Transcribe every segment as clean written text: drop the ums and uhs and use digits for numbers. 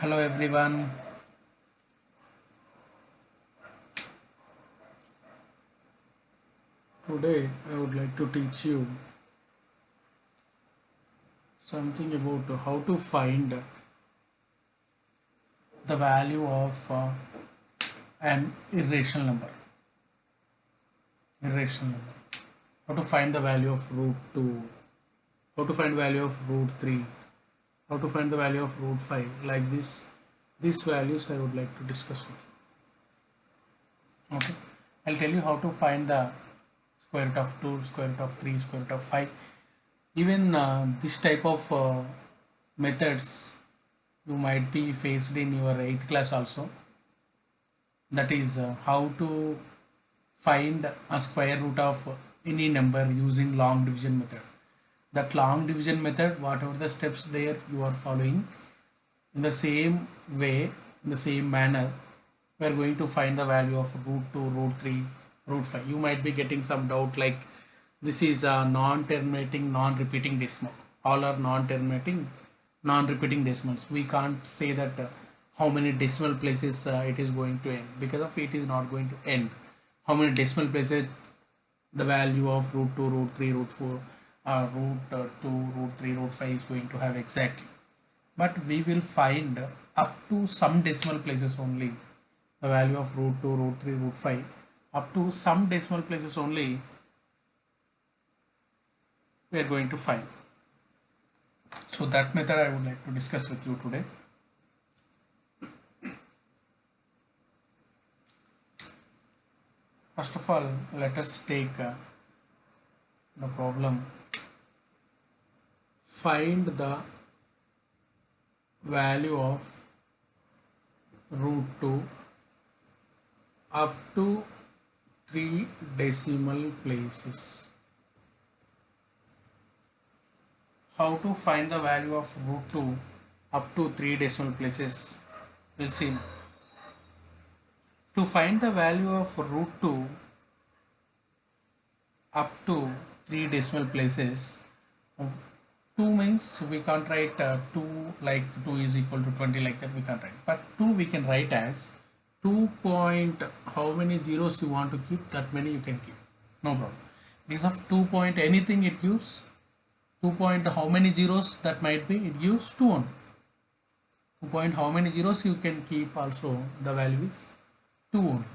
Hello everyone. Today I would like to teach you something about how to find the value of an irrational number. Irrational number. How to find the value of root 2. How to find value of root 3. How to find the value of root 5. Like this. These values I would like to discuss with you. Okay. I'll tell you how to find the square root of 2, square root of 3, square root of 5. Even this type of methods you might be faced in your 8th class also. That is how to find a square root of any number using long division method. That long division method, whatever the steps there you are following, in the same way, in the same manner, we are going to find the value of root 2, root 3, root 5. You might be getting some doubt like this is a non-terminating, non-repeating decimal. All are non-terminating, non-repeating decimals. We can't say that how many decimal places it is going to end, because of it is not going to end. How many decimal places the value of root 2, root 3, root 4, root 2, root 3, root 5 is going to have exactly. But we will find up to some decimal places only the value of root 2, root 3, root 5. Up to some decimal places only we are going to find. So that method I would like to discuss with you today. First of all, let us take the problem. Find the value of root 2 up to 3 decimal places. How to find the value of root 2 up to 3 decimal places? We'll see. To find the value of root 2 up to 3 decimal places, 2 means we can't write 2 like 2 is equal to 20 like that we can't write. But 2 we can write as 2 point how many zeros you want to keep, that many you can keep. No problem. Because of 2 point anything it gives 2 point how many zeros that might be, it gives 2 only. 2 point how many zeros you can keep also, the value is 2 only.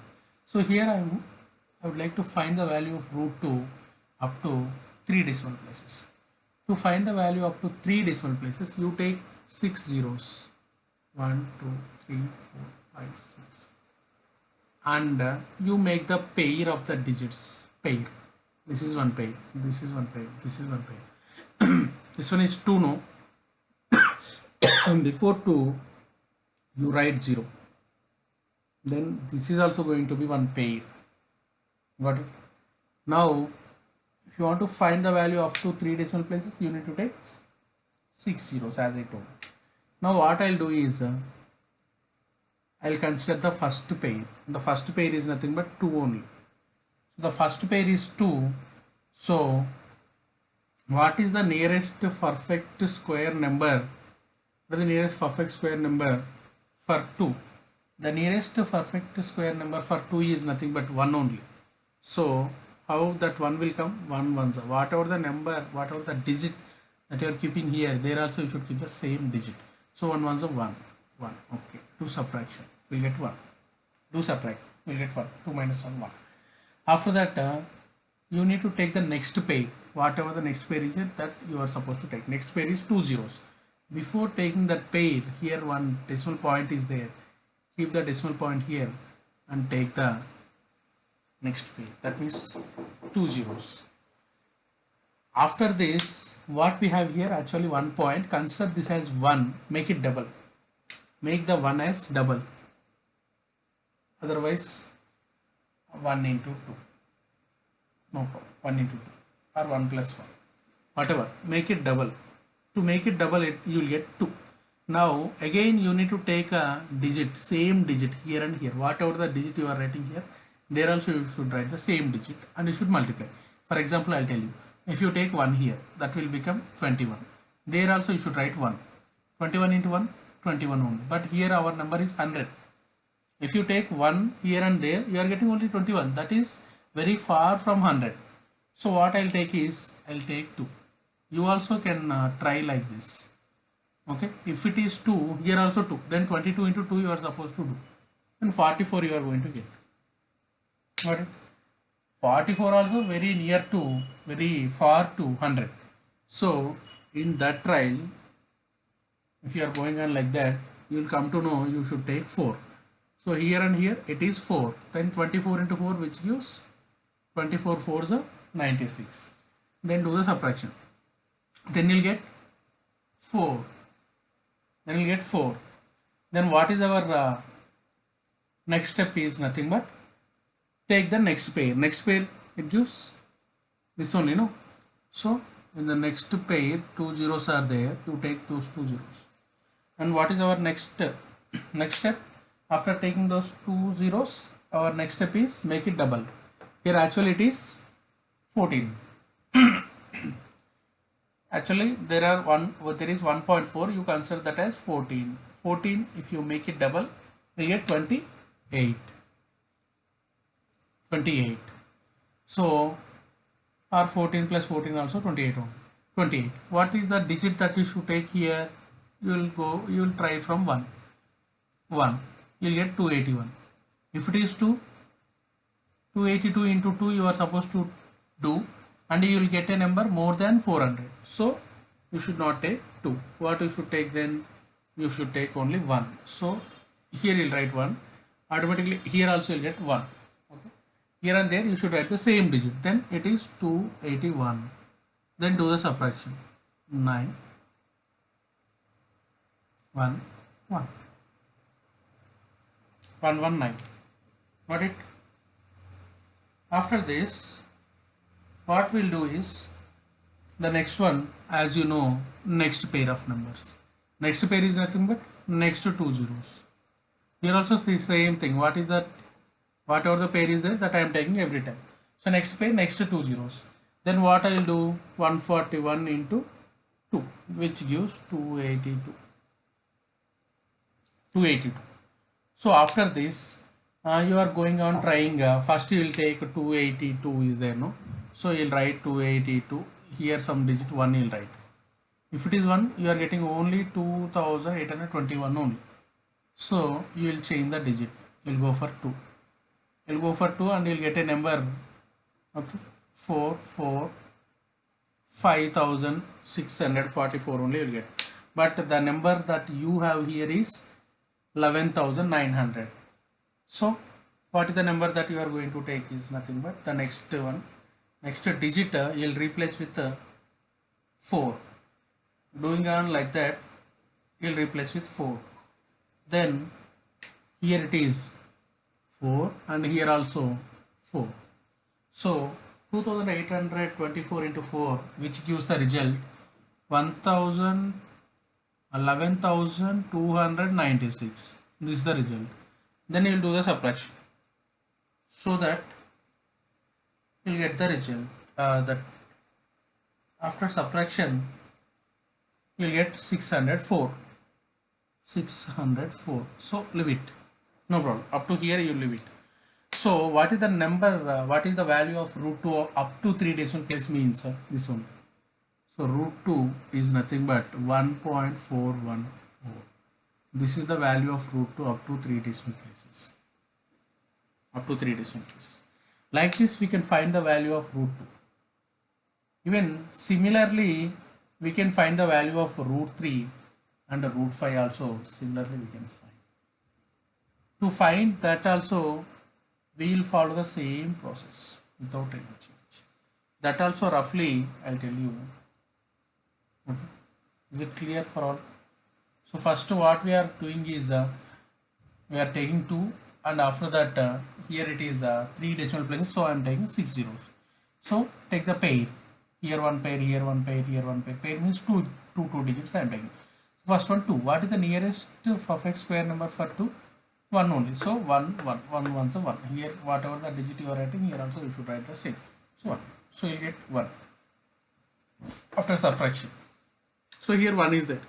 So here I would like to find the value of root 2 up to 3 decimal places. To find the value up to 3 decimal places, you take 6 zeros. 1, 2, 3, 4, 5, 6. And you make the pair of the digits. Pair. This is one pair. This is one pair. This is one pair. This one is 2, no? Before 2, you write 0. Then this is also going to be one pair. Got it? Now, if you want to find the value up to 3 decimal places, you need to take 6 zeros as I told. Now what I'll do is, I'll consider the first pair. The first pair is nothing but 2 only. The first pair is 2. So, what is the nearest perfect square number? What is the nearest perfect square number for 2? The nearest perfect square number for 2 is nothing but 1 only. So, how that 1 will come? 1 ones. Whatever the number, whatever the digit that you are keeping here, there also you should keep the same digit. So 1 ones are 1. 1. Okay. Do subtraction. We'll get 1. Do subtract. We'll get 1. 2 minus 1, 1. After that, you need to take the next pair. Whatever the next pair is that you are supposed to take. Next pair is 2 zeros. Before taking that pair, here one decimal point is there. Keep the decimal point here and take the next pair. That means 2 zeros. After this, what we have here, actually 1 point. Consider this as 1. Make it double. Make the 1 as double. Otherwise, 1 into 2. No problem. 1 into 2 or 1 plus 1. Whatever. Make it double. To make it double, you will get 2. Now again you need to take a digit, same digit here and here. Whatever the digit you are writing here, there also you should write the same digit and you should multiply. For example, I'll tell you, if you take 1 here, that will become 21. There also you should write 1. 21 into 1, 21 only. But here our number is 100. If you take 1 here and there, you are getting only 21. That is very far from 100. So what I'll take is, I'll take 2. You also can try like this. Okay, if it is 2, here also 2, then 22 into 2 you are supposed to do, and 44 you are going to get. Got it? 44 also very near to, very far to 100. So in that trial, if you are going on like that, you will come to know you should take 4. So here and here it is 4, then 24 into 4, which gives 24 4s are 96. Then do the subtraction. Then you'll get 4. Then we'll get 4. Then what is our next step is nothing but take the next pair. Next pair it gives this only, no? So in the next pair 2 zeros are there, you take those 2 zeros. And what is our next step? Next step, after taking those 2 zeros, our next step is make it double. Here actually it is 14. Actually there is 1.4, you consider that as 14. 14 if you make it double, you get 28. So or 14 plus 14 also 28 only. 28. What is the digit that you should take here? You will try from 1. You will get 281. If it is 282 into 2 you are supposed to do, and you will get a number more than 400. So you should not take 2. What you should take then? You should take only 1. So here you will write 1. Automatically here also you will get 1. Okay. Here and there you should write the same digit. Then it is 281. Then do the subtraction. 9, 1, 1. 119. Got it? After this, what we'll do is the next one, as you know, next pair of numbers. Next pair is nothing but next to 2 zeros. Here also the same thing. What is that? Whatever the pair is there, that I am taking every time. So next pair, next to 2 zeros. Then what I will do? 141 into 2, which gives 282. So after this, you are going on trying. First you will take 282 is there, no? So you will write 282. Here some digit 1 you will write. If it is 1, you are getting only 2821 only. So you will change the digit. You will go for 2. You will go for 2 and you will get a number. Okay, 5644 only you will get. But the number that you have here is 11,900. So what is the number that you are going to take is nothing but the next one. Next digit you will replace with 4. Doing on like that, you will replace with 4. Then here it is 4 and here also 4. So 2824 into 4, which gives the result 11,296. This is the result. Then you will do the subtraction, so that you will get the result. That after subtraction you will get 604. So leave it, no problem. Up to here you leave it. So what is the number? What is the value of root 2 up to 3 decimal place means? This one. So root 2 is nothing but 1.414. This is the value of root 2 up to 3 decimal places. Like this we can find the value of root 2. Even similarly we can find the value of root 3 and root 5 also. Similarly we can find. To find that also we will follow the same process without any change. That also roughly I'll tell you. Okay. Is it clear for all? So first what we are doing is we are taking 2, and after that here it is 3 decimal places, so I am taking 6 zeros. So take the pair. Here one pair, here one pair, here one pair. Pair means two digits I am taking. First one 2. What is the nearest perfect square number for 2? 1 only. So 1 1. Here whatever the digit you are writing, here also you should write the same. So 1. So you get 1 after subtraction. So here 1 is there.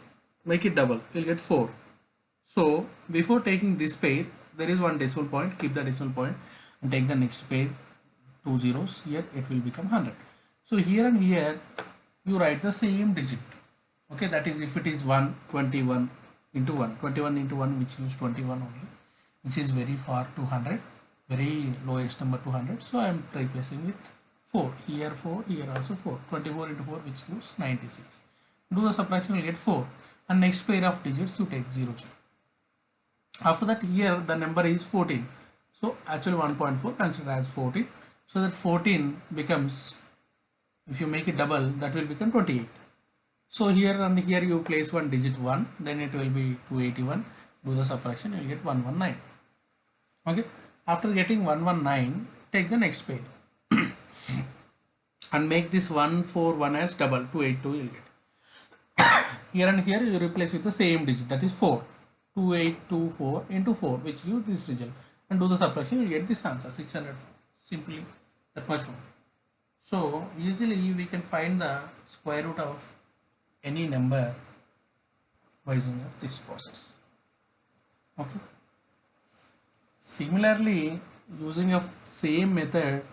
Make it double. You'll get 4. So before taking this pair, there is one decimal point, keep the decimal point and take the next pair, 2 zeros, here it will become 100. So here and here you write the same digit. Okay, that is if it is 121 into 1, 21 into 1 which gives 21 only, which is very far to 100, very lowest number to 100. So I am replacing with 4, here 4, here also 4, 24 into 4 which gives 96. Do the subtraction, you will get 4 and next pair of digits you take 0, 0. After that here the number is 14. So actually 1.4 consider as 14. So that 14 becomes, if you make it double, that will become 28. So here and here you place one digit 1, then it will be 281. Do the subtraction, you will get 119. Okay. After getting 119, take the next pair and make this 141 as double, 282 you will get. Here and here you replace with the same digit, that is 4. 2824 into 4 which gives this result, and do the subtraction, you get this answer 604. Simply that much more. So easily we can find the square root of any number by using of this process. Okay. Similarly, using of same method,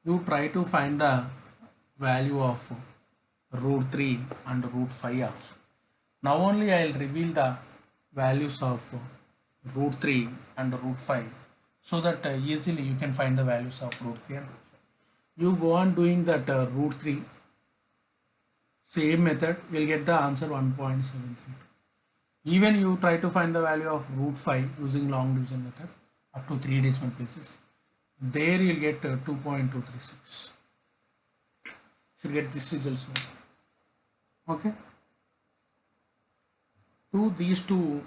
you try to find the value of root 3 and root 5 also. Now only I will reveal the values of root 3 and root 5 so that easily you can find the values of root 3 and root 5. You go on doing that root 3, same method, you will get the answer 1.732. Even you try to find the value of root 5 using long division method up to 3 decimal places, there you will get 2.236. Should get this result soon. Okay. Do these two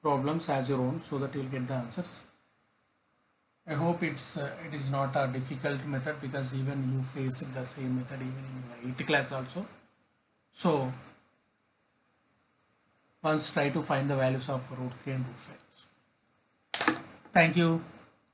problems as your own so that you will get the answers. I hope it is not a difficult method, because even you face the same method even in your 8th class also. So once try to find the values of root 3 and root 5. Thank you.